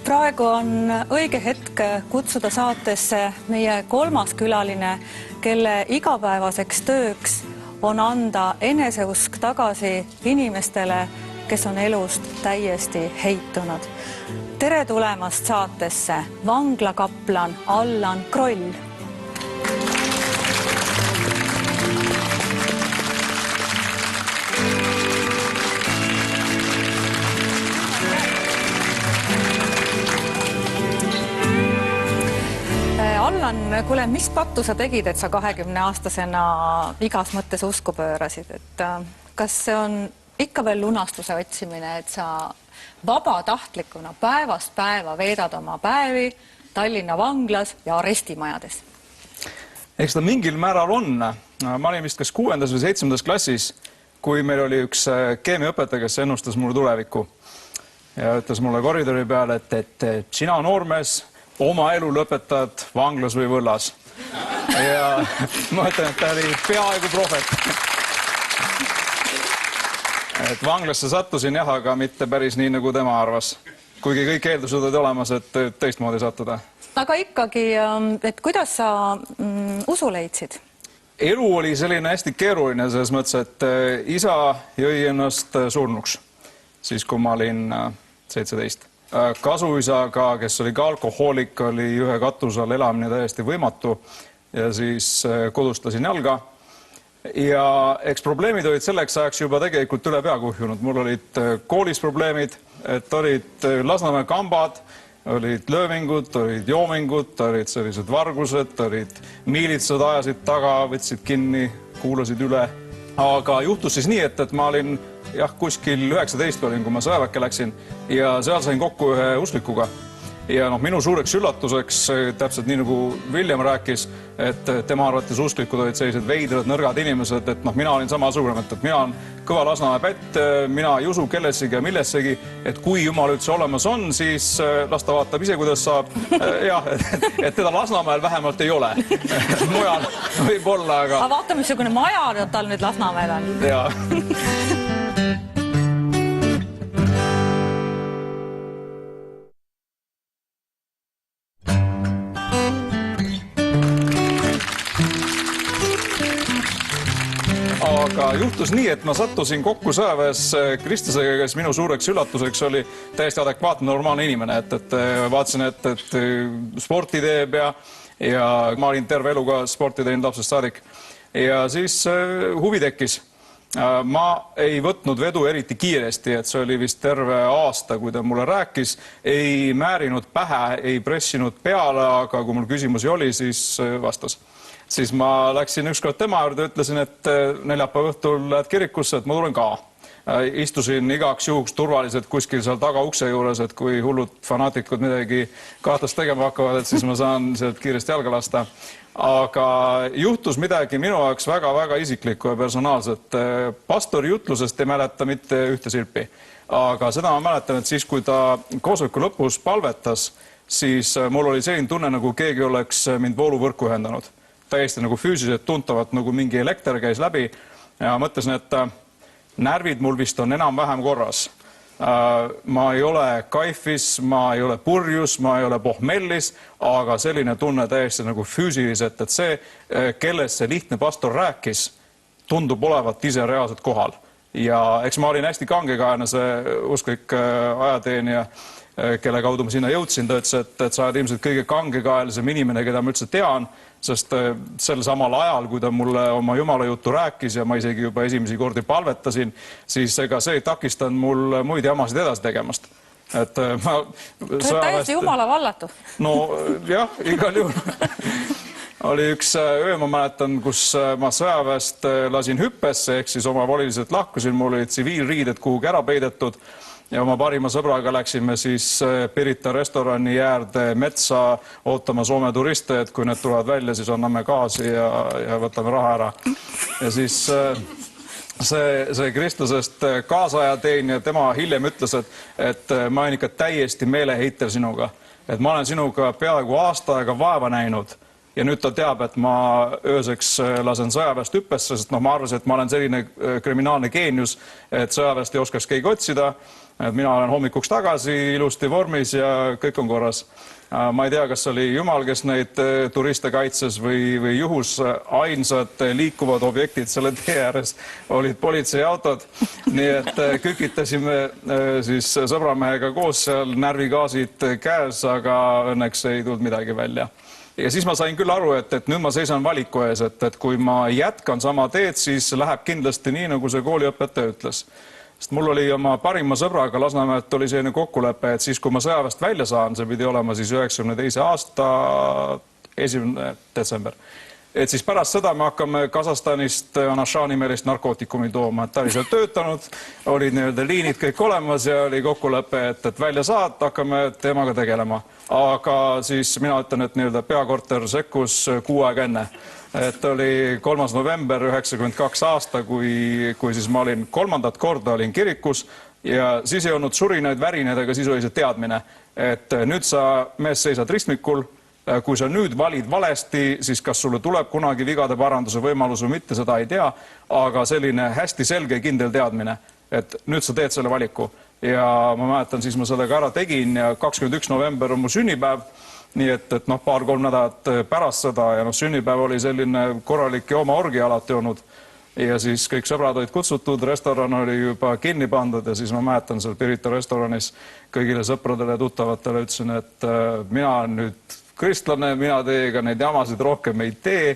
Praegu on õige hetk kutsuda saatesse meie kolmas külaline, kelle igapäevaseks tööks on anda eneseusk tagasi inimestele, kes on elust täiesti heitunud. Tere tulemast saatesse vanglakaplan Allan Kroll. Allan, kuule, mis pattu sa tegid, et sa 20-aastasena igas mõttes usku pöörasid? Kas see on ikka veel lunastuse otsimine, et sa vabatahtlikuna päevast päeva veedad oma päevi Tallinna vanglas ja arestimajades? Eks ta mingil määral on. Ma olin vist kas 6. või 7. klassis, kui meil oli üks keemiaõpetaja, kes ennustas mulle tulevikku ja ütles mulle koridori peale, et sina noormees, oma elu lõpetad vanglas või võllas. Ja ma ütlen, et ta oli peaaegu prohvet. Et vanglasse sattusin jah, aga mitte päris nii, nagu tema arvas. Kuigi kõik eeldused olid olemas, et teistmoodi sattuda. Aga ikkagi, et kuidas sa usu leidsid? Elu oli selline hästi keeruline selles mõttes, et isa jõi ennast surnuks, siis kui ma olin 17. Kasuisaga, kes oli ka alkohoolik, oli ühe katuse all elamine täiesti võimatu ja siis kodustasin jalga. Ja eks probleemid olid selleks ajaks juba tegelikult üle pea kuhjunud. Mul olid koolis probleemid, et olid Lasnamäe kambad, olid löövingud, olid joomingud, olid sellised vargused, olid miilitsad ajasid taga, võtsid kinni, kuulasid üle. Aga juhtus siis nii, et ma olin kuskil 19 olin, kui ma sõjaväkke läksin ja seal sain kokku ühe uslikuga. Ja minu suureks üllatuseks, täpselt nii nagu William rääkis, et tema arvates usklikud olid sellised veidrad, nõrgad inimesed, et mina olin samasugune, et mina olen kõva Lasnamäe pätt, mina ei usu kellessegi ja millessegi, et kui Jumal üldse olemas on, siis las ta vaatab ise, kuidas saab. Jah, et teda Lasnamäel vähemalt ei ole. Mujal võib olla, aga... Aga vaata, missugune maja tal nüüd Lasnamäel on. Jaa. Aga juhtus nii, et ma sattusin kokku sõjaväes Kristusega, kes minu suureks üllatuseks oli täiesti adekvaatne normaalne inimene, et vaatasin, et sporti teeb ja ma olin terve eluga sporti teinud lapsest saadik ja siis huvi tekkis. Ma ei võtnud vedu eriti kiiresti, et see oli vist terve aasta, kui ta mulle rääkis, ei määrinud pähe, ei pressinud peale, aga kui mul küsimusi oli, siis vastas. Siis ma läksin ükskord tema juurde, ütlesin, et neljapäeva õhtul lähed kirikusse, et ma tulen ka. Istusin igaks juhuks turvaliselt kuskil seal taga ukse juures, et kui hullud fanaatikud midagi kahtlast tegema hakkavad, et siis ma saan sealt kiiresti jalga lasta. Aga juhtus midagi minu jaoks väga-väga isiklikku ja personaalset. Pastori jutlusest ei mäleta mitte ühte silpi. Aga seda ma mäletan, et siis, kui ta koosoleku lõpus palvetas, siis mul oli selline tunne, nagu keegi oleks mind vooluvõrku ühendanud. Täiesti nagu füüsiliselt tuntavalt, nagu mingi elekter käis läbi ja mõtlesin, et närvid mul vist on enam-vähem korras. Ma ei ole kaifis, ma ei ole purjus, ma ei ole pohmellis, aga selline tunne täiesti nagu füüsiliselt, et see, kellest see lihtne pastor rääkis, tundub olevat ise reaalselt kohal. Ja eks ma olin hästi kangekaelne see usklik ajateenija, kelle kaudu ma sinna jõudsin, ta ütles, et sa oled ilmselt kõige kangekaelisem inimene, keda ma üldse tean, sest sel samal ajal, kui ta mulle oma jumala juttu rääkis ja ma isegi juba esimesi kordi palvetasin, siis ega see ei takistanud mul muid jamasid edasi tegemast. Et ma... See on täiesti jumala vallatu. No jah, igal juhul. Oli üks öö, ma mäletan, kus ma sõjaväest lasin hüppesse, ehk siis oma voliliselt lahkusin, mul olid tsiviilriided kuhugi ära peidetud ja oma parima sõbraga läksime siis Pirita restorani äärde metsa ootama Soome turiste, et kui need tulevad välja, siis anname gaasi ja võtame raha ära. Ja siis see Kristusest kaasajateenija, tema hiljem ütles, et ma olen ikka täiesti meeleheitel sinuga. Et ma olen sinuga peaaegu aasta aega vaeva näinud. Ja nüüd ta teab, et ma ööseks lasen sõjaväest hüppesse, sest ma arvasin, et ma olen selline kriminaalne geenius, et sõjaväest ei oskaks keegi otsida. Mina olen hommikuks tagasi ilusti vormis ja kõik on korras. Ma ei tea, kas oli Jumal, kes neid turiste kaitses või juhus. Ainsad liikuvad objektid selle tee ääres olid politseiautod. Nii et kükitasime siis sõbramehega koos seal, närvigaasid käes, aga õnneks ei tulnud midagi välja. Ja siis ma sain küll aru, et nüüd ma seisan valiku ees, et kui ma jätkan sama teed, siis läheb kindlasti nii, nagu see kooliõpetaja ütles. Sest mul oli oma parima sõbraga Lasnamäelt oli selline kokkulepe, et siis kui ma sõjaväest välja saan, see pidi olema siis 92. aasta 1. detsember. Et siis pärast seda me hakkame Kasahstanist Anaša nimelist narkootikumi tooma, et ta oli seal töötanud, olid nii-öelda liinid kõik olemas ja oli kokkulepe, et välja saad, hakkame teemaga tegelema. Aga siis mina ütlen, et nii-öelda peakorter sekkus kuu aega enne. Et oli 3. november 92 aasta, kui siis ma olin kolmandat korda olin kirikus ja siis ei olnud surinaid, värinaid, aga siis oli see teadmine, et nüüd sa mees seisad ristmikul, kui sa nüüd valid valesti, siis kas sulle tuleb kunagi vigade paranduse võimalus või mitte, seda ei tea, aga selline hästi selge kindel teadmine, et nüüd sa teed selle valiku. Ja ma mäletan, siis ma sellega ära tegin ja 21. november on mu sünnipäev. Nii et paar-kolm nädalat pärast seda ja sünnipäev oli selline korralik joomaorgi alati olnud ja siis kõik sõbrad olid kutsutud, restoran oli juba kinni pandud ja siis ma mäletan seal Pirita restoranis kõigile sõpradele ja tuttavatele ütlesin, et mina olen nüüd kristlane, mina teiega neid jamasid rohkem ei tee.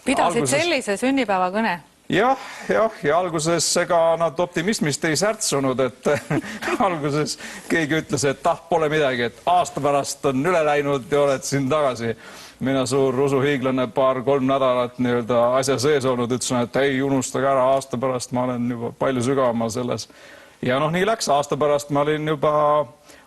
Pidasid sellise sünnipäeva kõne? Ja alguses ega nad optimismist ei särtsunud, et alguses keegi ütles, et pole midagi, et aasta pärast on üle läinud ja oled siin tagasi. Mina suur usuhiiglane paar-kolm nädalat nii-öelda asja sees olnud, ütlesin, et ei unustage ära, aasta pärast ma olen juba palju sügavamal selles. Ja nii läks, aasta pärast ma olin juba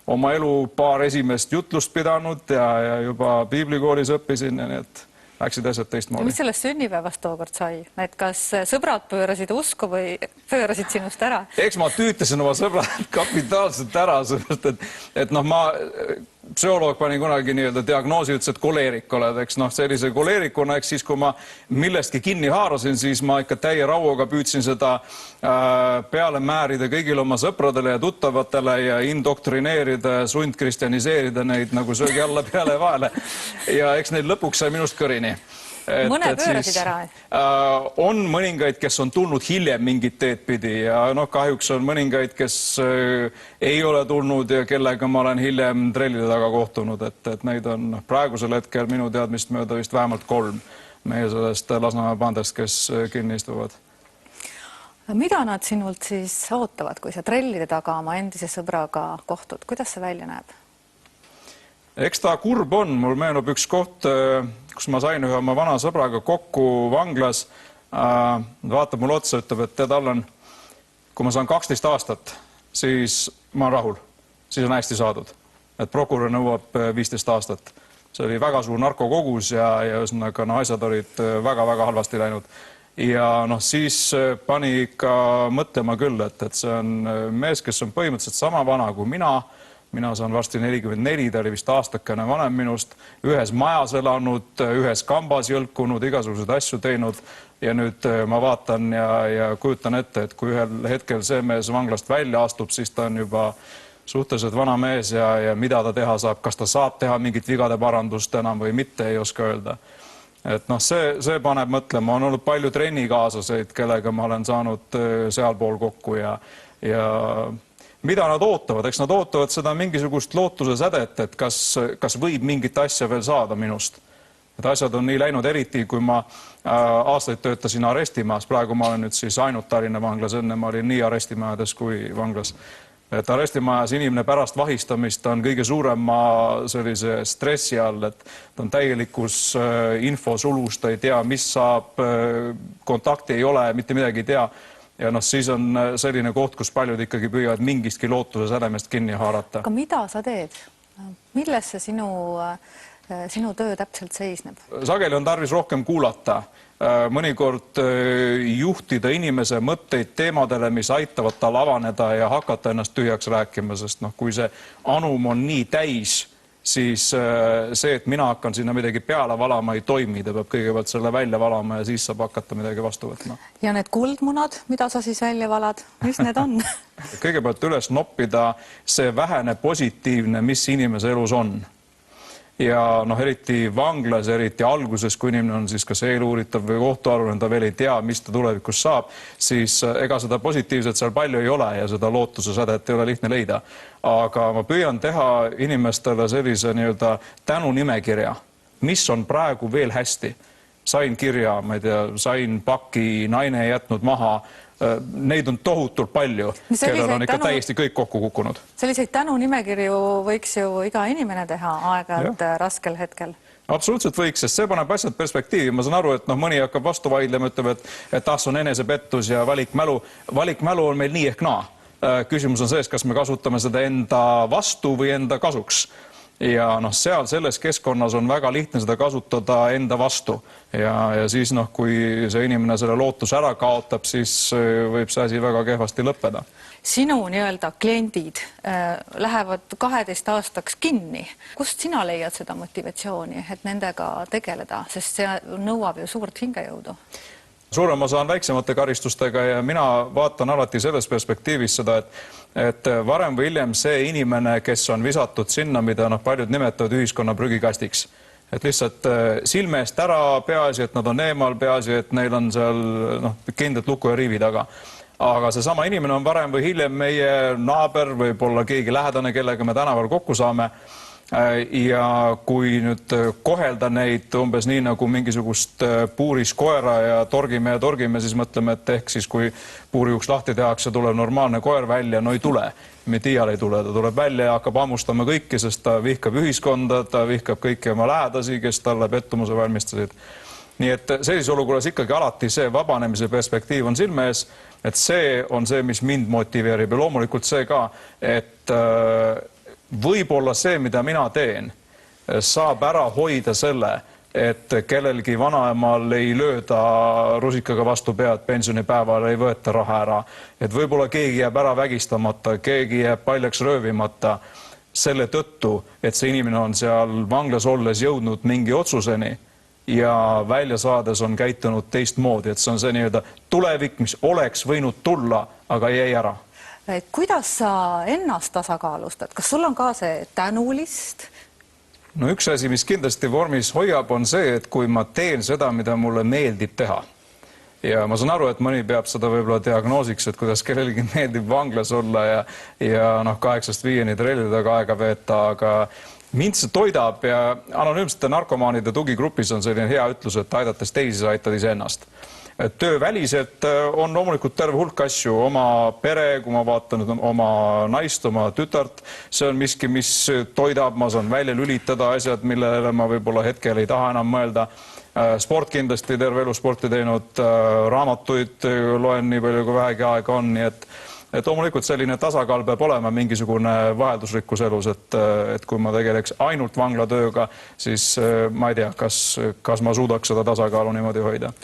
oma elu paar esimest jutlust pidanud ja juba piiblikoolis õppisin ja nii et läksid asjad teistmoodi. Mis sellest sünnipäevast tookord sai? Et kas sõbrad pöörasid usku või pöörasid sinust ära? Eks ma tüütasin oma sõbrad kapitaalselt ära, et ma psühholoog pani kunagi nii-öelda diagnoosi, ütles, et koleerik oled, eks sellise koleerikuna, eks siis kui ma millestki kinni haarasin, siis ma ikka täie rauaga püüdsin seda peale määrida kõigile oma sõpradele ja tuttavatele ja indoktrineerida ja sundkristjaniseerida neid nagu söögi alla peale vaele. Ja eks neid lõpuks sai minust kõrini. Mõne pöörasid ära? On mõningaid, kes on tulnud hiljem mingit teed pidi ja kahjuks on mõningaid, kes ei ole tulnud ja kellega ma olen hiljem trellide taga kohtunud, et neid on praegusel hetkel minu teadmist mööda vist vähemalt 3 meie sellest Lasnamäe bandest, kes kinni istuvad. Mida nad sinult siis ootavad, kui sa trellide taga oma endise sõbraga kohtud? Kuidas see välja näeb? Eks ta kurb on, mul meenub üks koht, kus ma sain ühe oma vana sõbraga kokku vanglas. Vaatab mul otsa, ütleb, et tead, Allan, kui ma saan 12 aastat, siis ma olen rahul. Siis on hästi saadud. Et prokurör nõuab 15 aastat. See oli väga suur narkokogus ja ühesõnaga asjad olid väga-väga halvasti läinud. Ja siis pani ikka mõtlema küll, et see on mees, kes on põhimõtteliselt sama vana kui mina. Mina saan varsti 44, ta oli vist aastakene vanem minust, ühes majas elanud, ühes kambas jõlkunud, igasuguseid asju teinud ja nüüd ma vaatan ja kujutan ette, et kui ühel hetkel see mees vanglast välja astub, siis ta on juba suhteliselt vana mees ja mida ta teha saab, kas ta saab teha mingit vigade parandust enam või mitte, ei oska öelda. Et see paneb mõtlema, on olnud palju trennikaasaseid, kellega ma olen saanud sealpool kokku ja mida nad ootavad? Eks nad ootavad seda mingisugust lootuse sädet, et kas võib mingit asja veel saada minust. Et asjad on nii läinud, eriti kui ma aastaid töötasin arestimajas. Praegu ma olen nüüd siis ainult Tallinna vanglas, enne ma olin nii arestimajades kui vanglas. Et arestimajas inimene pärast vahistamist on kõige suurema sellise stressi all, et ta on täielikus infosulus, ta ei tea, mis saab, kontakti ei ole, mitte midagi ei tea. Ja siis on selline koht, kus paljud ikkagi püüavad mingistki lootuse sädemest kinni haarata. Aga mida sa teed? Milles see sinu töö täpselt seisneb? Sageli on tarvis rohkem kuulata. Mõnikord juhtida inimese mõtteid teemadele, mis aitavad tal avaneda ja hakata ennast tühjaks rääkima, sest kui see anum on nii täis siis see, et mina hakkan sinna midagi peale valama, ei toimi. Ta peab kõigepealt selle välja valama ja siis saab hakata midagi vastu võtma. Ja need kuldmunad, mida sa siis välja valad, mis need on? Kõigepealt üles noppida see vähene positiivne, mis inimese elus on. Ja eriti vanglas, eriti alguses, kui inimene on siis kas eeluuritav või kohtualune, ta veel ei tea, mis ta tulevikus saab, siis ega seda positiivset seal palju ei ole ja seda lootuse sädet ei ole lihtne leida. Aga ma püüan teha inimestele sellise nii-öelda tänunimekirja, mis on praegu veel hästi. Sain kirja, ma ei tea, sain paki, naine ei jätnud maha. Neid on tohutult palju, kellel on ikka täiesti kõik kokku kukkunud. Selliseid tänunimekirju võiks ju iga inimene teha aeg-ajalt raskel hetkel. Absoluutselt võiks, sest see paneb asjad perspektiivi. Ma saan aru, et mõni hakkab vastu vaidlema, ütleb, et see on enesepettus ja valikmälu. Valikmälu on meil nii ehk naa. Küsimus on sees, kas me kasutame seda enda vastu või enda kasuks. Ja seal selles keskkonnas on väga lihtne seda kasutada enda vastu. Ja siis kui see inimene selle lootuse ära kaotab, siis võib see asi väga kehvasti lõppeda. Sinu nii-öelda kliendid lähevad 12 aastaks kinni. Kust sina leiad seda motivatsiooni, et nendega tegeleda, sest see nõuab ju suurt hingejõudu? Suurem osa on väiksemate karistustega ja mina vaatan alati selles perspektiivis seda, et varem või hiljem see inimene, kes on visatud sinna, mida paljud nimetavad ühiskonna prügikastiks. Et lihtsalt silme eest ära, peaasi, et nad on eemal, peaasi, et neil on seal kindlalt luku ja riivi taga. Aga see sama inimene on varem või hiljem meie naaber, võib-olla keegi lähedane, kellega me tänaval kokku saame. Ja kui nüüd kohelda neid umbes nii nagu mingisugust puuris koera ja torgime, siis mõtleme, et ehk siis kui puuriuks lahti tehakse, tuleb normaalne koer välja, no ei tule. Mitte iial ei tule, ta tuleb välja ja hakkab hammustama kõiki, sest ta vihkab ühiskonda, ta vihkab kõiki oma lähedasi, kes talle pettumuse valmistasid. Nii et sellises olukorras ikkagi alati see vabanemise perspektiiv on silme ees, et see on see, mis mind motiveerib ja loomulikult see ka, et võib-olla see, mida mina teen, saab ära hoida selle, et kellelgi vanaemal ei lööda rusikaga vastu pead, pensionipäeval ei võeta raha ära, et võib-olla keegi jääb ära vägistamata, keegi jääb paljaks röövimata selle tõttu, et see inimene on seal vanglas olles jõudnud mingi otsuseni ja välja saades on käitunud teistmoodi, et see on see nii-öelda tulevik, mis oleks võinud tulla, aga jäi ära. Kuidas sa ennast tasakaalustad? Kas sul on ka see tänulist? No üks asi, mis kindlasti vormis hoiab, on see, et kui ma teen seda, mida mulle meeldib teha. Ja ma saan aru, et mõni peab seda võib-olla diagnoosiks, et kuidas kellelgi meeldib vanglas olla ja 8-5 trellide taga aega veeta, aga mind see toidab ja anonüümsete narkomaanide tugigrupis on selline hea ütlus, et aidates teisi, sa aitad iseennast. Tööväliselt on loomulikult terve hulk asju, oma pere, kui ma vaatan oma naist, oma tütart, see on miski, mis toidab, ma saan välja lülitada asjad, millele ma võib-olla hetkel ei taha enam mõelda. Sport kindlasti, terve elu sporti teinud, raamatuid loen nii palju, kui vähegi aega on, nii et loomulikult selline tasakaal peab olema mingisugune vaheldusrikkus elus, et kui ma tegeleks ainult vanglatööga, siis ma ei tea, kas ma suudaks seda tasakaalu niimoodi hoida.